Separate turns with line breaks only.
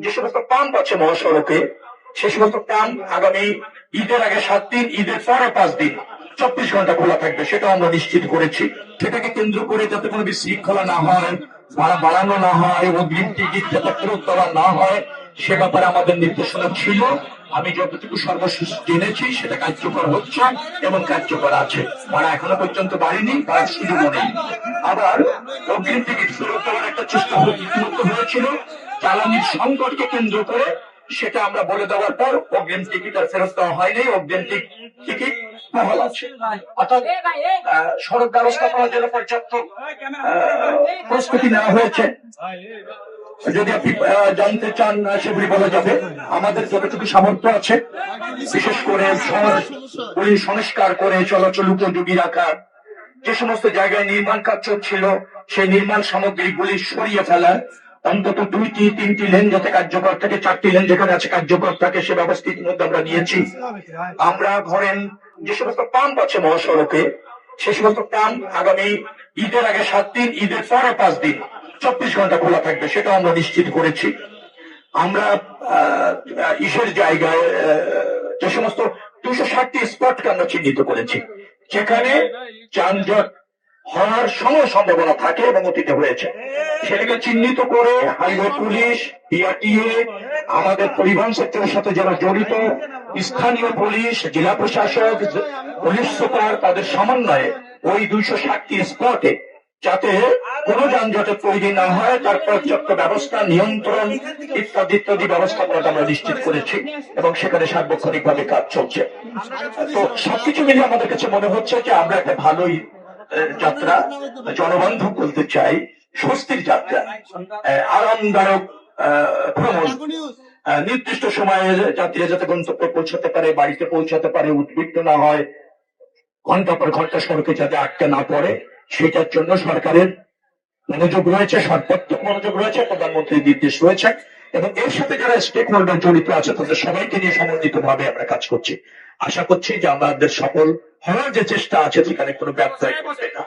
যে সমস্ত পাম্প আছে মহাসড়কে, সে সমস্ত পাম্প আগামী ঈদের আগে 7 দিন, ঈদের পরে 5 দিন 24 ঘন্টা খোলা থাকবে, সেটা আমরা নিশ্চিত করেছি। সেটাকে কেন্দ্র করে যাতে কোনো বিশৃঙ্খলা না হয়, ভাড়া বাড়ানো না হয়, অগ্রিম টিকিট যাতে ফেরত দেওয়া না হয়, সে ব্যাপারে আমাদের নির্দেশনা ছিল। আমি যতটুকু সর্বশেষ জেনেছি সেটা কার্যকর হচ্ছে এবং কার্যকর আছে। ভাড়া এখনো পর্যন্ত বাড়েনি, বাড়ার সুযোগও নেই। আবার অগ্রিম টিকিট ফেরত দেওয়ার একটা চেষ্টা হয়েছিল জ্বালানির সংকটকে কেন্দ্র করে, সেটা আমরা বলে দেওয়ার পর অগ্রিম টিকিট আর ফেরত দেওয়া হয়নি, অগ্রিম টিকিট বহাল আছে। অর্থাৎ সড়ক ব্যবস্থাপনার জন্য পর্যাপ্ত প্রস্তুতি নেওয়া হয়েছে। যদি আপনি জানতে চান সেগুলি বলা যাবে। আমাদের যতটুকু সামর্থ্য আছে, বিশেষ করে সংস্কার করে চলাচল উপযোগী রাখার, যে সমস্ত জায়গায় নির্মাণ কাজ চলছিল সেই নির্মাণ সামগ্রীগুলি সরিয়ে ফেলা, অন্তত 2-3টি লেন যাতে কার্যকর থাকে, 4টি লেন যেখানে আছে কার্যকর থাকে, সে ব্যবস্থা ইতিমধ্যে আমরা নিয়েছি। আমরা ধরেন যে সমস্ত পাম্প আছে মহাসড়কে, সে সমস্ত পাম্প আগামী ঈদের আগে 7 দিন, ঈদের পরে 5 দিন 24 ঘন্টা খোলা থাকবে, সেটা আমরা নিশ্চিত করেছি। আমরা ইসের জায়গায় যে সমস্ত 260টি স্পটকে আমরা চিহ্নিত করেছি, যেখানে যানজট হওয়ার সম্ভাবনা থাকে এবং অতীতে হয়েছে, সেটাকে চিহ্নিত করে হাইওয়ে পুলিশ, বিআরটিএ, আমাদের পরিবহন সেক্টরের সাথে যারা জড়িত, স্থানীয় পুলিশ, জেলা প্রশাসক, পুলিশ সুপার, তাদের সমন্বয়ে ওই 260টি স্পটে যাতে কোনো যানজটের তৈরি না হয় তার পর্যাপ্ত ব্যবস্থা, নিয়ন্ত্রণ ইত্যাদি ইত্যাদি ব্যবস্থাপনা আমরা নিশ্চিত করেছি এবং সেখানে সার্বক্ষণিক ভাবে কাজ চলছে। তো সবকিছু মিলিয়ে আমাদের কাছে মনে হচ্ছে যে আমরা একটা ভালোই যাত্রা, জনবান্ধব বলতে চাই, স্বস্তির যাত্রা, আরামদায়ক ভ্রমণ, নির্দিষ্ট সময়ে যাত্রীরা যাতে গন্তব্যে পৌঁছাতে পারে, বাড়িতে পৌঁছাতে পারে, উদ্বিগ্ন না হয়, ঘন্টা পর ঘন্টা সড়কে যাতে আটকে না পড়ে, সেটার জন্য সরকারের মনোযোগ রয়েছে, সর্বাত্মক মনোযোগ রয়েছে, প্রধানমন্ত্রীর নির্দেশ রয়েছে এবং এর সাথে যারা স্টেক হোল্ডার জড়িত আছে তাদের সবাইকে নিয়ে সমন্বিত ভাবে আমরা কাজ করছি। আশা করছি যে আমাদের সফল হওয়ার যে চেষ্টা আছে সেখানে কোনো ব্যর্থ হবে না।